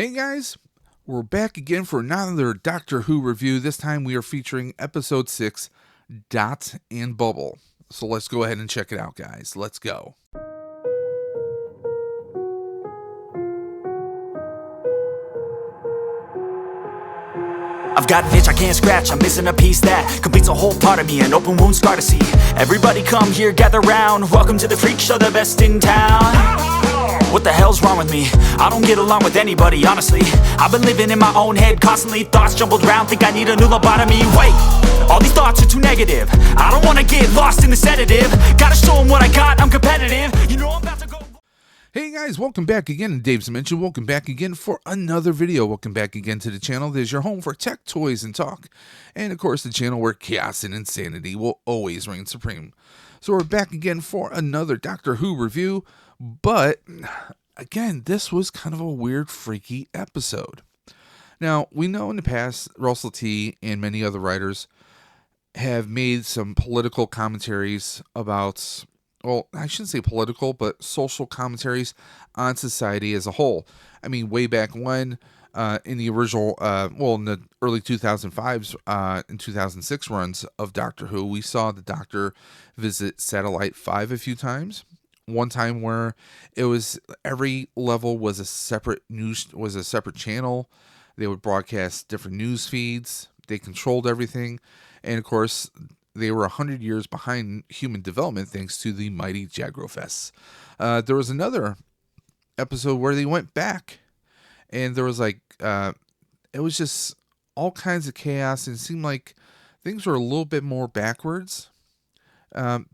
Hey guys, we're back again for another Doctor Who review. This time we are featuring episode 6, Dot and Bubble. So let's go ahead and check it out, guys. Let's go. I've got an itch I can't scratch, I'm missing a piece that completes a whole part of me, an open wound scar to see. Everybody come here, gather round, welcome to the freak show, the best in town. What the hell's wrong with me? I don't get along with anybody, honestly. I've been living in my own head constantly, thoughts jumbled round, think I need a new lobotomy. Wait, all these thoughts are too negative, I don't wanna get lost in the sedative. Gotta show them what I got, I'm competitive. You know I'm about to go. Hey guys, welcome back again. Dave's Dimension. Welcome back again for another video. Welcome back again to the channel. There's your home for tech, toys, and talk. And of course, the channel where chaos and insanity will always reign supreme. So we're back again for another Doctor Who review. But again, this was kind of a weird, freaky episode. Now, we know in the past, Russell T and many other writers have made some political commentaries about, well, I shouldn't say political, but social commentaries on society as a whole. I mean, way back when, in the original, in the early 2005s and 2006 runs of Doctor Who, we saw the Doctor visit Satellite 5 a few times. One time where it was every level was a separate channel. They would broadcast different news feeds. They controlled everything. And of course, they were 100 years behind human development thanks to the mighty Jagrofests. There was another episode where they went back and there was it was just all kinds of chaos, and it seemed like things were a little bit more backwards.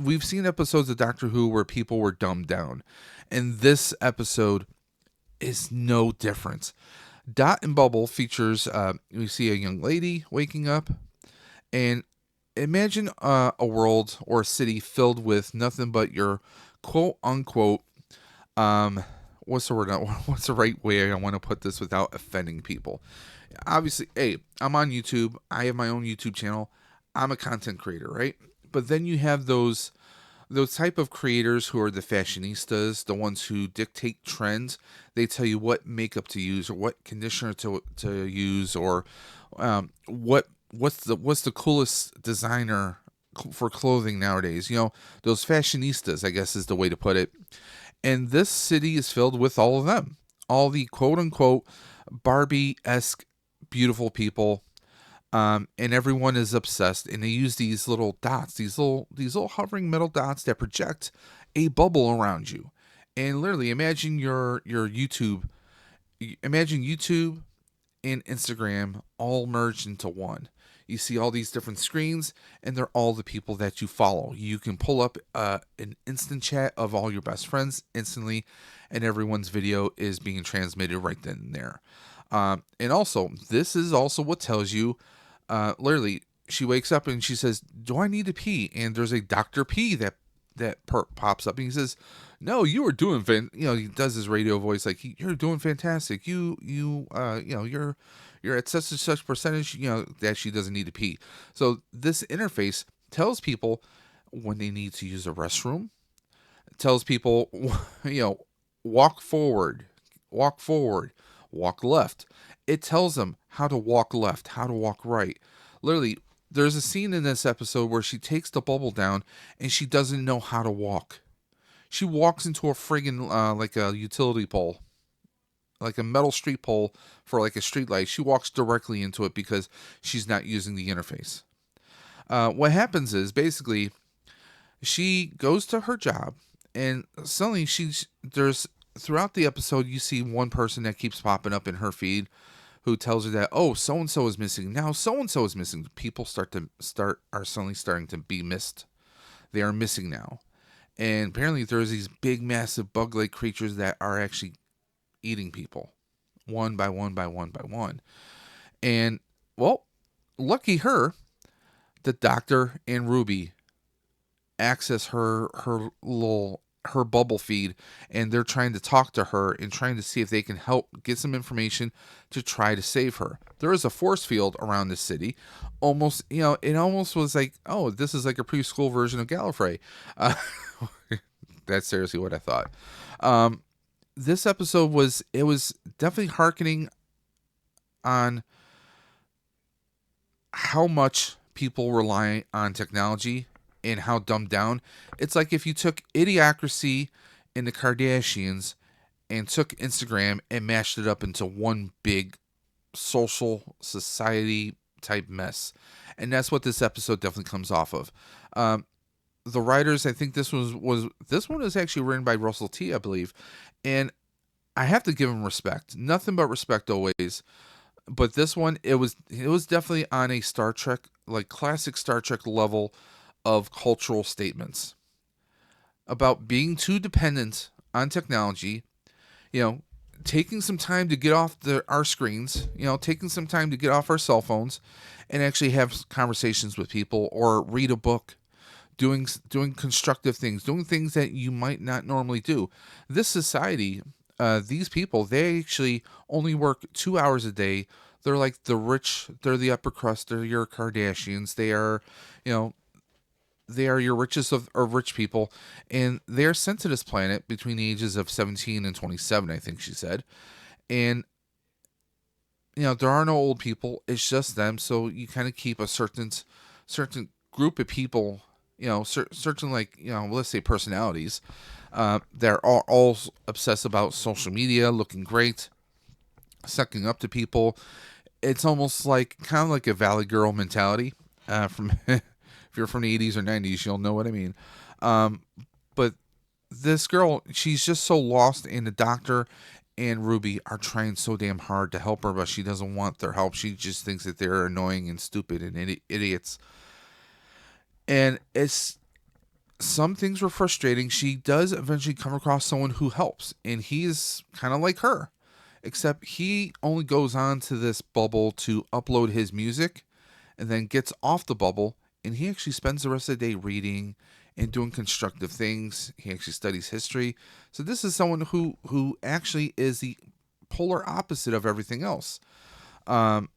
We've seen episodes of Doctor Who where people were dumbed down, and this episode is no different. Dot and Bubble features, we see a young lady waking up, and imagine a world or a city filled with nothing but your quote-unquote, what's the word? What's the right way I want to put this without offending people? Obviously, hey, I'm on YouTube. I have my own YouTube channel. I'm a content creator, right? But then you have those type of creators who are the fashionistas, the ones who dictate trends. They tell you what makeup to use or what conditioner to use, or what's the coolest designer for clothing nowadays. You know, those fashionistas, I guess is the way to put it. And this city is filled with all of them, all the quote unquote Barbie-esque beautiful people. And everyone is obsessed, and they use these little dots, these little hovering metal dots that project a bubble around you. And literally, imagine your YouTube, imagine YouTube and Instagram all merged into one. You see all these different screens, and they're all the people that you follow. You can pull up an instant chat of all your best friends instantly, and everyone's video is being transmitted right then and there. And also, this is also what tells you. Literally, she wakes up and she says, "Do I need to pee?" And there's a Dr. P that pops up, and he says, "No, you are doing he does his radio voice like, "You're doing fantastic. You're at such and such percentage, that she doesn't need to pee." So this interface tells people when they need to use a restroom. It tells people, walk forward, walk left. It tells them how to walk left, how to walk right. Literally, there's a scene in this episode where she takes the bubble down and she doesn't know how to walk. She walks into a friggin' like a utility pole, like a metal street pole for like a street light. She walks directly into it because she's not using the interface. What happens is basically she goes to her job, and suddenly there's throughout the episode you see one person that keeps popping up in her feed who tells her that, oh, so-and-so is missing. Now so-and-so is missing. People are suddenly starting to be missed. They are missing now. And apparently there's these big, massive bug-like creatures that are actually eating people. One by one by one by one. And, well, lucky her, the Doctor and Ruby access her bubble feed, and they're trying to talk to her and trying to see if they can help get some information to try to save her. There is a force field around the city. It almost was like, oh, this is like a preschool version of Gallifrey. That's seriously what I thought. this episode was definitely hearkening on how much people rely on technology and how dumbed down. It's like if you took Idiocracy and the Kardashians and took Instagram and mashed it up into one big social society type mess. And that's what this episode definitely comes off of. The writers, I think this one is actually written by Russell T, I believe. And I have to give him respect. Nothing but respect always. But this one, it was definitely on a Star Trek, like classic Star Trek level of cultural statements about being too dependent on technology, taking some time to get off our screens, taking some time to get off our cell phones and actually have conversations with people or read a book, doing constructive things, doing things that you might not normally do. This society, these people, they actually only work 2 hours a day. They're like the rich, they're the upper crust, they're your Kardashians. They are your richest of rich people, and they are sent to this planet between the ages of 17 and 27, I think she said. And, there are no old people. It's just them. So you kind of keep a certain group of people, certain, like, let's say personalities, they're all obsessed about social media, looking great, sucking up to people. It's almost like kind of like a Valley Girl mentality, from if you're from the 80s or 90s, you'll know what I mean. But this girl, she's just so lost, and the doctor and Ruby are trying so damn hard to help her, but she doesn't want their help. She just thinks that they're annoying and stupid and idiots. And some things were frustrating. She does eventually come across someone who helps, and he's kind of like her, except he only goes on to this bubble to upload his music and then gets off the bubble, and he actually spends the rest of the day reading and doing constructive things. He actually studies history. So this is someone who actually is the polar opposite of everything else. And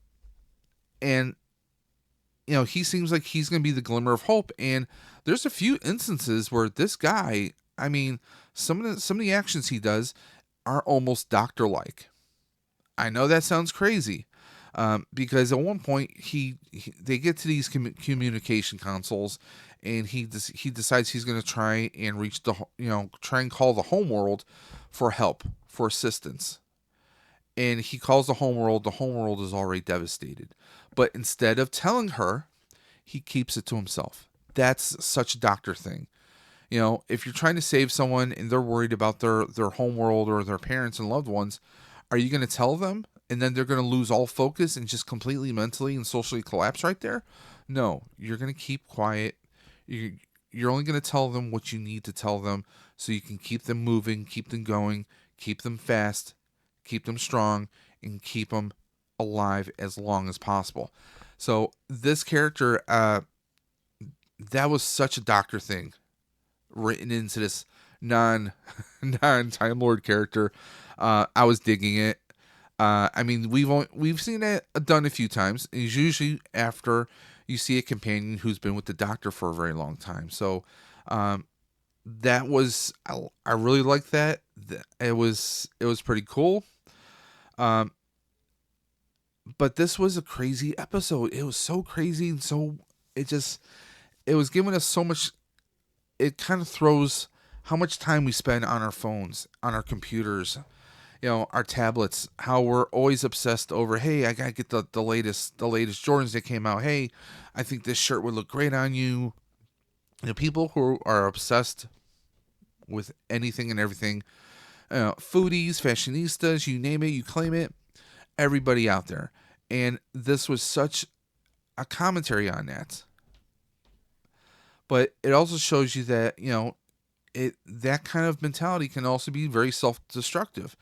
he seems like he's going to be the glimmer of hope. And there's a few instances where this guy, I mean, some of the actions he does are almost doctor-like. I know that sounds crazy, because at one point they get to these communication consoles, and he decides he's going to try and reach try and call the homeworld for help, for assistance. And he calls the homeworld. The homeworld is already devastated. But instead of telling her, he keeps it to himself. That's such a doctor thing. If you're trying to save someone and they're worried about their homeworld or their parents and loved ones, are you going to tell them and then they're going to lose all focus and just completely mentally and socially collapse right there? No, you're going to keep quiet. You're only going to tell them what you need to tell them so you can keep them moving, keep them going, keep them fast, keep them strong, and keep them alive as long as possible. So this character, that was such a doctor thing written into this non Time Lord character. I was digging it. I mean, we've seen it done a few times. It's usually after you see a companion who's been with the Doctor for a very long time. So that was, I really liked that. It was pretty cool. But this was a crazy episode. It was so crazy, and so it was giving us so much. It kind of throws how much time we spend on our phones, on our computers, our tablets, how we're always obsessed over, hey, I gotta get the latest Jordans that came out. Hey, I think this shirt would look great on you. People who are obsessed with anything and everything, foodies, fashionistas, you name it, you claim it, everybody out there. And this was such a commentary on that. But it also shows you that, that kind of mentality can also be very self-destructive.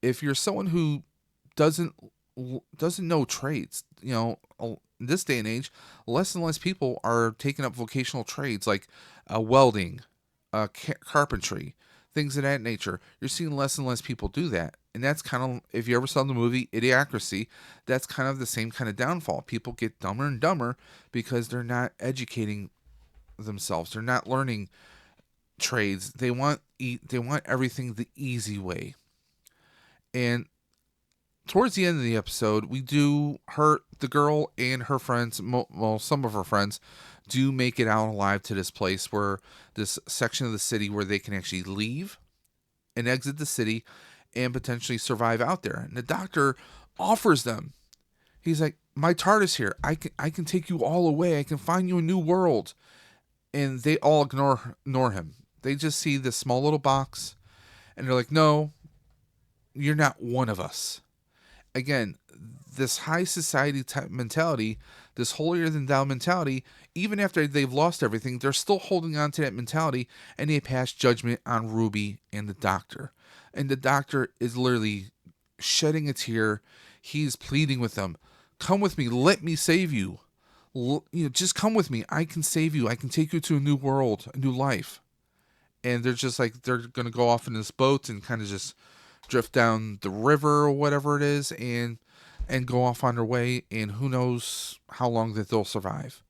If you're someone who doesn't know trades, in this day and age, less and less people are taking up vocational trades like welding, carpentry, things of that nature. You're seeing less and less people do that. And that's kind of, if you ever saw the movie Idiocracy, that's kind of the same kind of downfall. People get dumber and dumber because they're not educating themselves. They're not learning trades. They want everything the easy way. And towards the end of the episode, the girl and her friends, well, some of her friends, do make it out alive to this place where this section of the city where they can actually leave and exit the city and potentially survive out there. And the doctor offers them. He's like, my TARDIS here. I can take you all away. I can find you a new world. And they all ignore him. They just see this small little box and they're like, no, you're not one of us. Again, this high society type mentality, this holier than thou mentality, even after they've lost everything, they're still holding on to that mentality, and they pass judgment on Ruby and the doctor. And the doctor is literally shedding a tear. He's pleading with them, come with me, let me save you. Just come with me. I can save you. I can take you to a new world, a new life. And they're just like, they're going to go off in this boat and kind of just drift down the river or whatever it is and go off on their way, and who knows how long that they'll survive.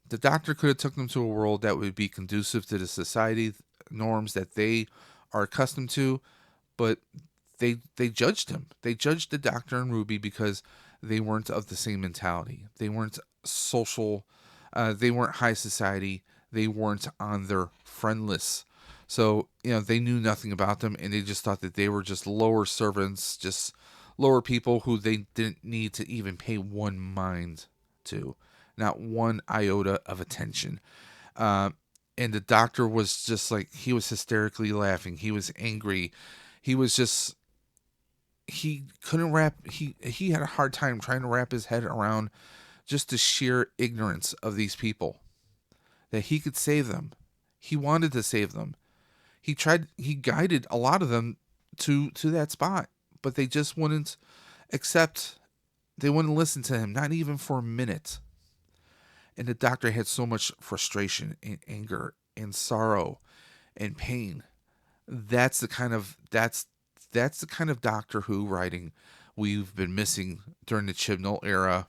The doctor could have took them to a world that would be conducive to the society norms that they are accustomed to, but they judged him. They judged the doctor and Ruby because they weren't of the same mentality. They weren't social. They weren't high society. They weren't on their friend list. So, they knew nothing about them, and they just thought that they were just lower servants, just lower people who they didn't need to even pay one mind to, not one iota of attention. And the doctor was just like, he was hysterically laughing. He was angry. He was just, he had a hard time trying to wrap his head around just the sheer ignorance of these people, that he could save them. He wanted to save them. He guided a lot of them to that spot, but they just wouldn't they wouldn't listen to him, not even for a minute. And the doctor had so much frustration and anger and sorrow and pain. That's the kind of Doctor Who writing we've been missing during the Chibnall era.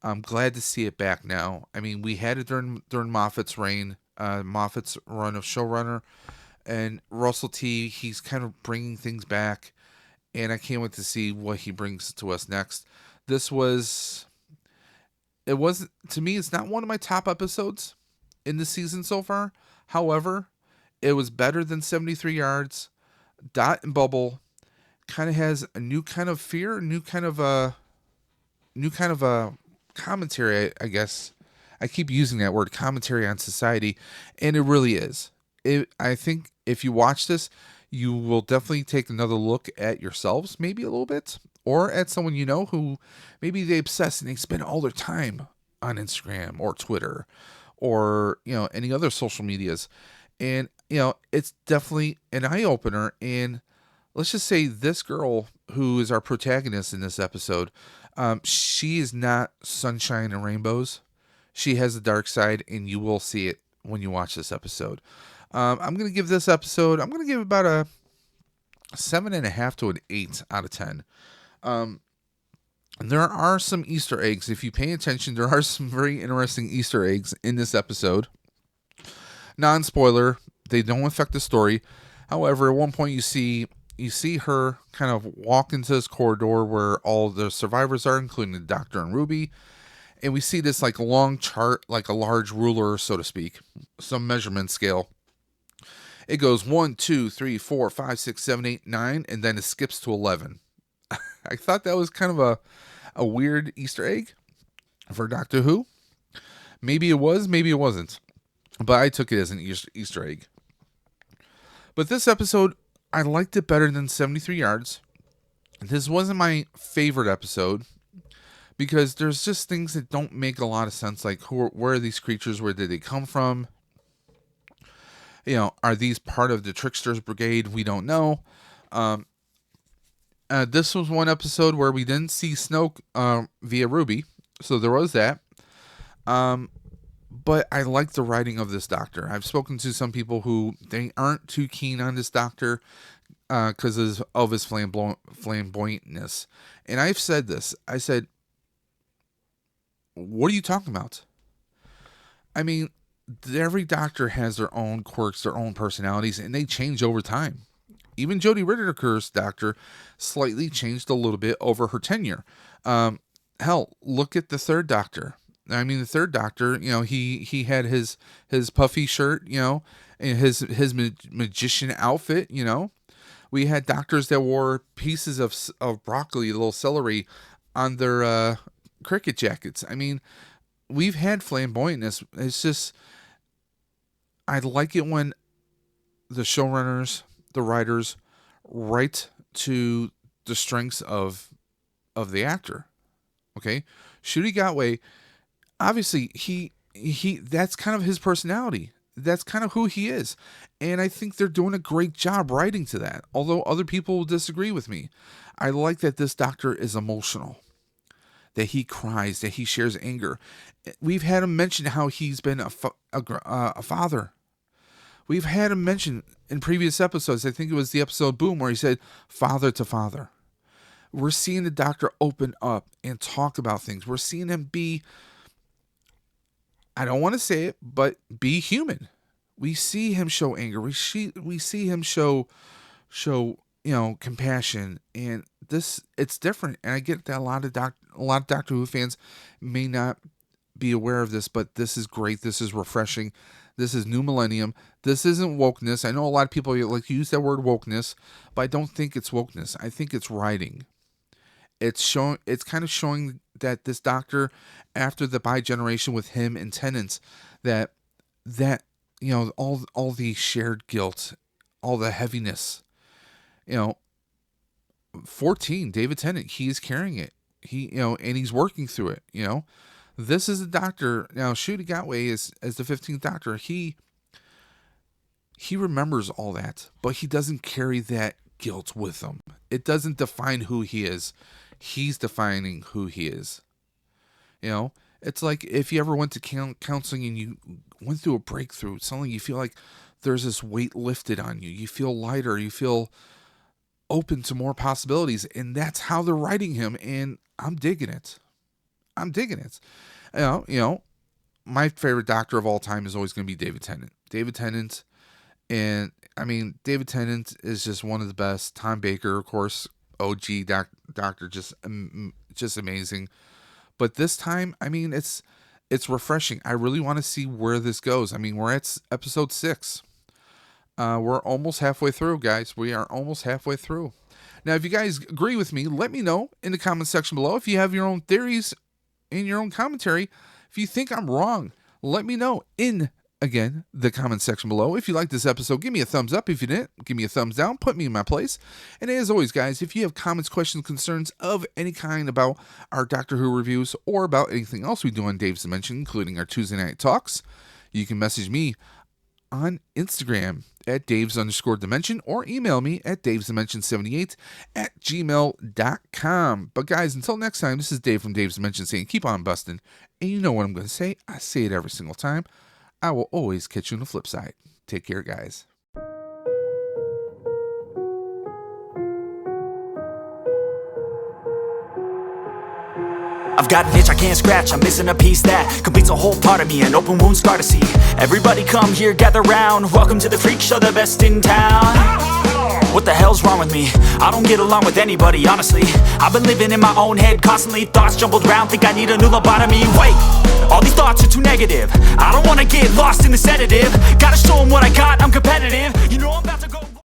I'm glad to see it back now. I mean, we had it during Moffat's reign, Moffat's run of showrunner. And Russell T, he's kind of bringing things back, and I can't wait to see what he brings to us next. To me, it's not one of my top episodes in the season so far. However, it was better than 73 Yards. Dot and Bubble kind of has a new kind of fear, new kind of a commentary, I guess. I keep using that word, commentary on society, and it really is. I think if you watch this, you will definitely take another look at yourselves, maybe a little bit, or at someone who maybe they obsess and they spend all their time on Instagram or Twitter or any other social medias, and it's definitely an eye opener. And let's just say this girl who is our protagonist in this episode, she is not sunshine and rainbows. She has a dark side, and you will see it when you watch this episode. I'm going to give this episode, about a 7.5 to an 8 out of 10. There are some Easter eggs. If you pay attention, there are some very interesting Easter eggs in this episode. Non-spoiler, they don't affect the story. However, at one point you see her kind of walk into this corridor where all the survivors are, including the Doctor and Ruby. And we see this like long chart, like a large ruler, so to speak, some measurement scale. It goes 1, 2, 3, 4, 5, 6, 7, 8, 9, and then it skips to 11. I thought that was kind of a weird Easter egg for Doctor Who. Maybe it was, maybe it wasn't. But I took it as an Easter egg. But this episode, I liked it better than 73 Yards. This wasn't my favorite episode, because there's just things that don't make a lot of sense, like where are these creatures? Where did they come from? Are these part of the Tricksters Brigade? We don't know. This was one episode where we didn't see Snoke via Ruby, so there was that. But I like the writing of this Doctor. I've spoken to some people who they aren't too keen on this Doctor because of his flamboyantness. And I've said this. I said, what are you talking about? I mean, every Doctor has their own quirks, their own personalities, and they change over time. even Jodie Whittaker's doctor slightly changed a little bit over her tenure. Hell, look at the third doctor. I mean, the third doctor, he had his puffy shirt, and his magician outfit, We had doctors that wore pieces of broccoli, little celery, on their cricket jackets. I mean, we've had flamboyantness. It's just, I like it when the showrunners, the writers, write to the strengths of the actor. Okay, Ncuti Gatwa, obviously he that's kind of his personality. That's kind of who he is. And I think they're doing a great job writing to that. Although other people will disagree with me. I like that this doctor is emotional, that he cries, that he shares anger. We've had him mention how he's been a father. We've had him mention in previous episodes, I think it was the episode Boom, where he said father to father. We're seeing the doctor open up and talk about things. We're seeing him be, I don't want to say it, but be human. We see him show anger. We see him show compassion, and it's different. And I get that a lot of Doctor Who fans may not be aware of this, but this is great. This is refreshing. This is new millennium. This isn't wokeness. I know a lot of people like to use that word wokeness, but I don't think it's wokeness. I think it's writing. It's kind of showing that this doctor, after the bi-generation with him and Tennant, that all the shared guilt, all the heaviness, 14, David Tennant, he is carrying it. And he's working through it. This is a doctor now. Ncuti Gatwa as the 15th Doctor. He remembers all that, but he doesn't carry that guilt with him. It doesn't define who he is. He's defining who he is. It's like if you ever went to counseling and you went through a breakthrough, suddenly you feel like there's this weight lifted on you. You feel lighter. You feel open to more possibilities. And that's how they're writing him. And I'm digging it. My favorite doctor of all time is always going to be David Tennant. David Tennant is just one of the best. Tom Baker, of course, OG doctor, just amazing. But this time, it's refreshing. I really want to see where this goes. We're at episode 6. We're almost halfway through, guys. We are almost halfway through. Now, if you guys agree with me, let me know in the comment section below. If you have your own theories in your own commentary, if you think I'm wrong, let me know in, again, the comment section below. If you like this episode, give me a thumbs up. If you didn't, give me a thumbs down. Put me in my place. And as always, guys, if you have comments, questions, concerns of any kind about our Doctor Who reviews or about anything else we do on Dave's Dimension, including our Tuesday Night Talks, you can message me on Instagram at Daves_Dimension or email me at davesdimension78@gmail.com. But guys, until next time, this is Dave from Dave's Dimension saying keep on busting. And you know what I'm going to say. I say it every single time. I will always catch you on the flip side. Take care, guys. I've got an itch I can't scratch, I'm missing a piece that completes a whole part of me, an open wound scar to see. Everybody come here, gather round, welcome to the freak show, the best in town. What the hell's wrong with me? I don't get along with anybody, honestly. I've been living in my own head constantly, thoughts jumbled round, think I need a new lobotomy. Wait, all these thoughts are too negative. I don't wanna get lost in the sedative. Gotta show them what I got, I'm competitive. You know I'm about to go